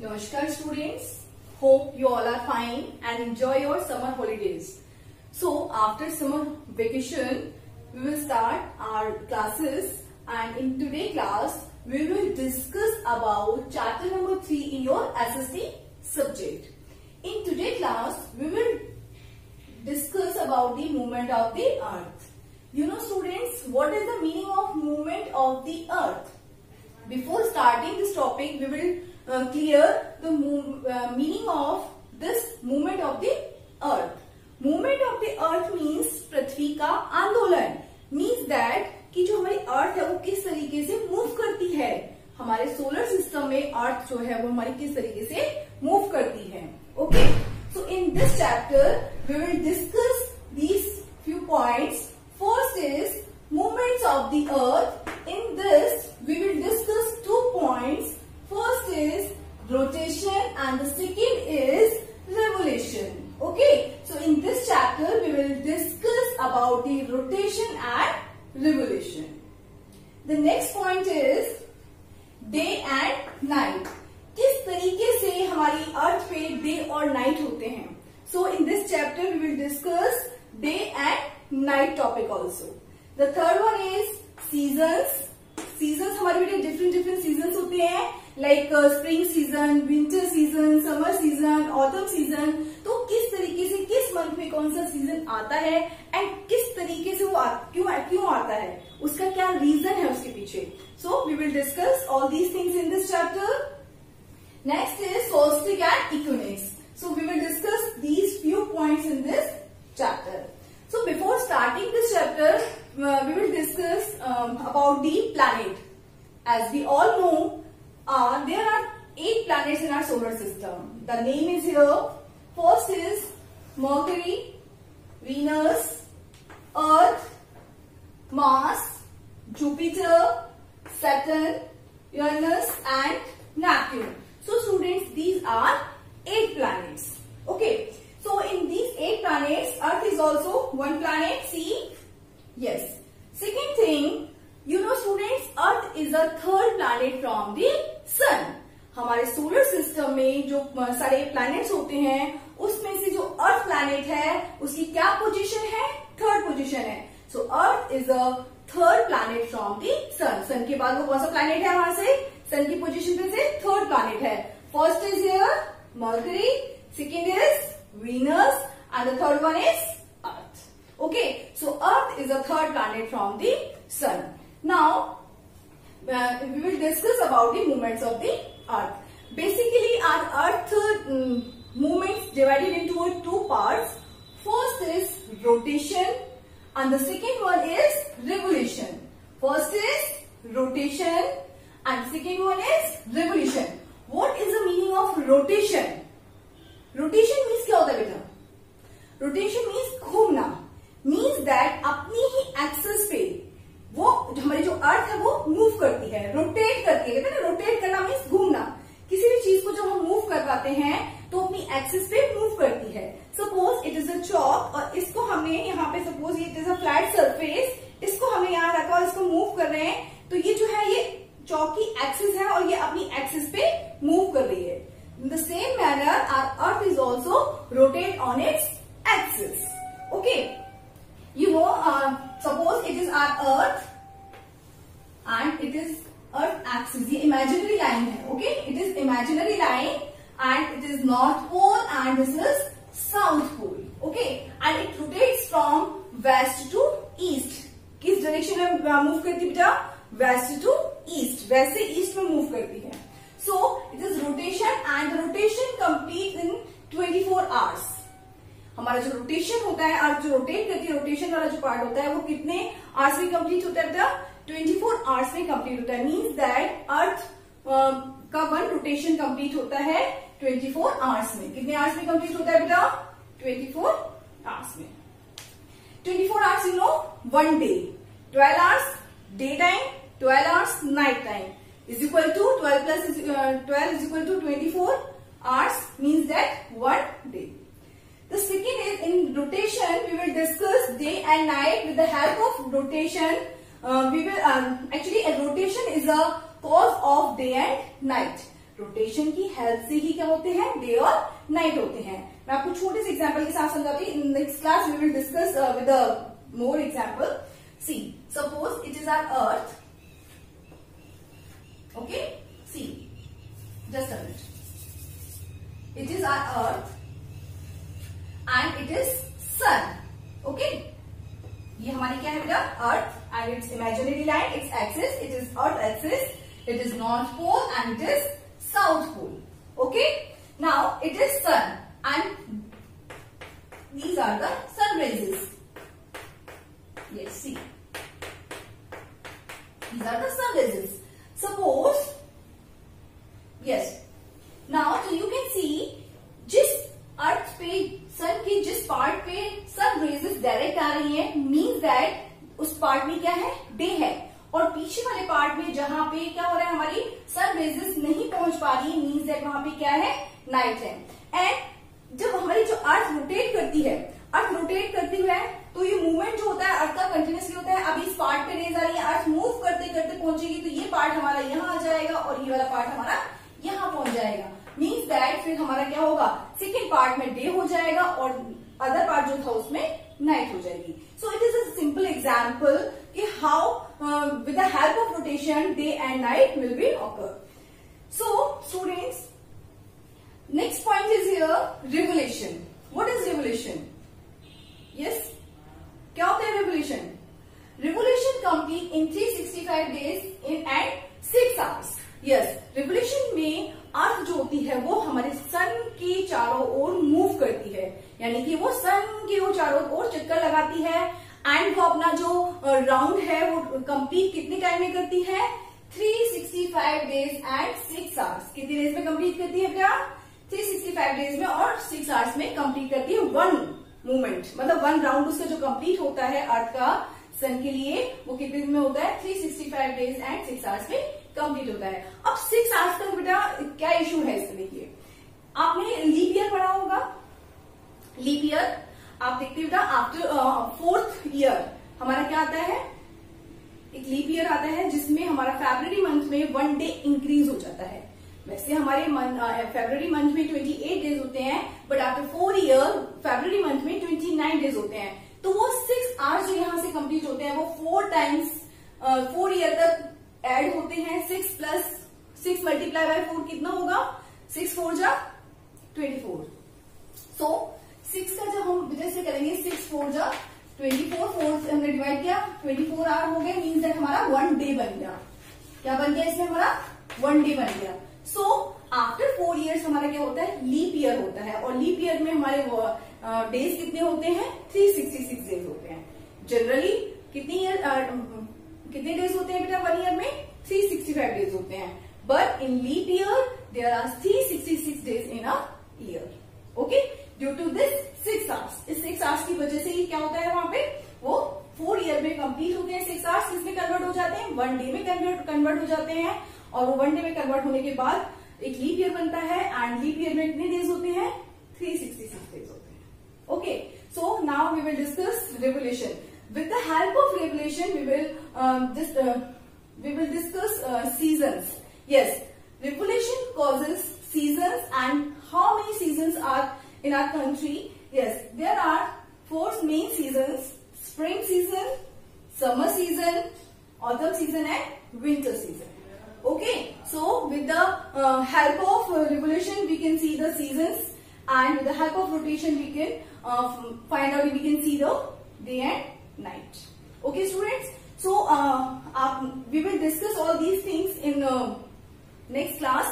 Namaskar students, hope you all are fine and enjoy your summer holidays. So after summer vacation, we will start our classes, and in today's class, we will discuss about chapter number 3 in your SST subject. In today's class, we will discuss about the movement of the earth. You know students, what is the meaning of movement of the earth? Before starting this topic, we will clear the meaning of this movement of the earth. Movement of the earth means पृथ्वी का आंदोलन. Means that कि जो हमारी अर्थ है वो किस तरीके से मूव करती है. हमारे सोलर सिस्टम में अर्थ जो है वो हमारी किस तरीके से मूव करती है. Okay. So in this chapter we will discuss these few points. First is movements of the earth. In this we will discuss 2 points. First is rotation and the second is revolution. Okay. So in this chapter we will discuss about the rotation and revolution. The next point is day and night. किस तरीके से हमारी अर्थ पे day और night होते हैं. So in this chapter we will discuss day and night topic also. The third one is seasons. Seasons हमारे बेटे different seasons होते हैं, like spring season, winter season, summer season, autumn season. तो किस तरीके से किस मंथ में कौन सा सीजन आता है एंड किस तरीके से वो क्यों आता है, उसका क्या रीजन है उसके पीछे. So we will discuss all these things in this chapter. Next is solstice and equinox. So we will discuss these few points in this chapter. So before starting this chapter, we will discuss about the planet. As we all know, there are 8 planets in our solar system. The name is here. First is Mercury, Venus, Earth, Mars, Jupiter, Saturn, Uranus and Neptune. So students, these are 8 planets. Okay. So in these 8 planets, Earth is also one planet. See? Yes. Second thing, you know students, Earth is the 3rd planet from the Sun. हमारे solar system में जो सारे planets होते हैं उसमें से जो अर्थ planet है उसकी क्या पोजीशन है, 3rd पोजीशन है. So earth is a 3rd planet from the sun. Sun के बाद वो कौन सा प्लैनेट है, वहां से सन की पोजीशन पे से 3rd प्लैनेट है. First is here mercury, second is Venus and the 3rd one is Earth. Okay, so Earth is the 3rd planet from the Sun. Now we will discuss about the movements of the Earth. Basically our Earth movements divided into 2 parts. First is rotation and the second one is revolution. First is rotation and second one is revolution. What is the meaning of rotation? Rotation means क्या होता है बेटा? Rotation means घूमना. Means that अपनी ही axis पे वो हमारी जो अर्थ है वो मूव करती है, रोटेट करती है. कहते हैं ना, रोटेट करना मीन्स घूमना. किसी भी चीज को जब हम मूव कर पाते हैं तो अपनी एक्सिस पे मूव करती है. Suppose it is a chalk और इसको हमने यहाँ पे, suppose it is a flat surface, इसको हमें यहाँ रखा और इसको मूव कर रहे हैं, तो ये जो है ये चॉक की एक्सिस है और ये अपनी एक्सिस पे मूव कर रही है. In the same manner, our Earth is also rotate on its axis. Okay, you know, suppose it is our Earth and it is Earth axis. ये imaginary line है. Okay, it is imaginary line and it is North Pole and this is South Pole. Okay, and it rotates from west to east. किस direction में move करती है बेटा? Waste to east, waste से east में move करती है. So it is rotation and the rotation complete in 24 hours. हमारा जो रोटेशन होता है, अर्थ जो रोटेट करती है, रोटेशन वाला जो पार्ट होता है वो कितने आवर्स में कंप्लीट होता है बेटा? 24 आवर्स में कंप्लीट होता है. मींस दैट अर्थ का 1 रोटेशन कंप्लीट होता है 24 आवर्स में. कितने आवर्स में कंप्लीट होता है बेटा? 24 आवर्स में. 24 hours you know, 1 day. 12 hours day time, 12 hours night time is equal to 12 plus 12 is equal to 24 hours, means that 1 day. The second is in rotation. We will discuss day and night with the help of rotation. We will actually a rotation is a cause of day and night. Rotation की help से ही क्या होते हैं, day और night होते हैं। मैं आपको छोटे से एग्जांपल के साथ समझाती हूँ। In next class we will discuss with more example. See suppose it is our earth, okay, see just a minute, it is our earth and it is sun, okay. ये हमारी क्या है बेटा, earth, and it's imaginary line, it's axis, it is earth axis, it is north pole and it is south pole, okay. Now it is sun and these are the sun rays. Yes, see, these are the sun rays. Suppose, yes, now so you can see जिस अर्थ पे, सन के जिस part पे सन raises direct आ रही है, means that उस part में क्या है, डे है, और पीछे वाले पार्ट में जहां पे क्या हो रहा है, हमारी सन रेजेस नहीं पहुंच पा रही, मीन्स दैट वहां पे क्या है, नाइट है। एंड जब हमारी जो अर्थ रोटेट करती है, अर्थ रोटेट करती है तो ये मूवमेंट जो होता है अर्थ का कंटिन्यूसली होता है। अब इस पार्ट पे रेज आ रही है, अर्थ मूव करते करते पहुंचेगी तो ये पार्ट हमारा यहाँ आ जाएगा और ये वाला पार्ट हमारा यहाँ पहुंच जाएगा, मीन्स दैट फिर हमारा क्या होगा, सेकेंड पार्ट में डे हो जाएगा और अदर पार्ट जो था उसमें नाइट हो जाएगी। So it is a simple example कि how with the help of rotation day and night will be occur. So students, next point is here revolution. What is revolution? Yes, क्या होता है revolution? Revolution complete in 365 days in and 6 hours. Yes, revolution में अर्थ जो होती है वो हमारे सन के चारों ओर मूव करती है, यानी कि वो सन के वो चारों ओर चक्कर लगाती है, एंड वो अपना जो राउंड है वो कंप्लीट कितने टाइम में करती है, 365 डेज एंड 6 आवर्स। कितने डेज में कंप्लीट करती है बेटा, 365 डेज में और 6 आवर्स में कंप्लीट करती है वन मूवमेंट, मतलब वन राउंड उसका जो कंप्लीट होता है अर्थ का सन के लिए, वो कितने दिन में होता है, 365 डेज एंड 6 आवर्स में कंप्लीट होता है। अब 6 आवर्स तक बेटा क्या इश्यू है इसमें, देखिए आपने लीप ईयर पढ़ा होगा, लीप ईयर आप देखते बेटा आफ्टर 4th ईयर हमारा क्या आता है, एक लीप ईयर आता है जिसमें हमारा फरवरी मंथ में 1 डे इंक्रीज हो जाता है। वैसे हमारे फरवरी मंथ में 28 डेज होते हैं, but after 4 year February month में 29 डेज होते हैं, तो वो 6 आवर्स जो यहाँ से कंप्लीट होते हैं वो 4 टाइम्स 4 ईयर तक ऐड होते हैं। 6 प्लस 6 मल्टीप्लाई बाय 4 कितना होगा, 6 4 जा 24। सो 6 का जब हम जैसे करेंगे 6 4 जा 24, 4 से हमने डिवाइड किया, 24 आवर हो गए, मीन्स दैट हमारा 1 डे बन गया। क्या बन गया इसमें, हमारा 1 डे बन गया। सो आफ्टर 4 इयर्स हमारा क्या होता है, लीप ईयर होता है, और लीप ईयर में हमारे डेज कितने होते हैं, 366 डेज होते हैं। जनरली कितने डेज होते हैं बेटा 1 ईयर में, 365 डेज होते हैं, but in leap year there are 366 days in a year, okay. Due to this 6 hours, इस 6 आवर्स की वजह से ही क्या होता है, वहां पे वो 4 ईयर में कंप्लीट होते हैं। 6 आवर्स किसमें कन्वर्ट हो जाते हैं, 1 डे में कन्वर्ट हो जाते हैं, और वो 1 डे में कन्वर्ट होने के बाद एक लीप ईयर बनता है, एंड लीप ईयर में कितने डेज होते हैं, 366 डेज होते हैं, okay. So now we will discuss revolution. With the help of revolution we will discuss seasons. Yes, revolution causes seasons, and how many seasons are in our country? Yes, there are 4 main seasons: spring season, summer season, autumn season and winter season. Okay, so with the help of revolution we can see the seasons, and with the help of rotation we can find out, we can see the day and night. Okay students, so we will discuss all these things in next class.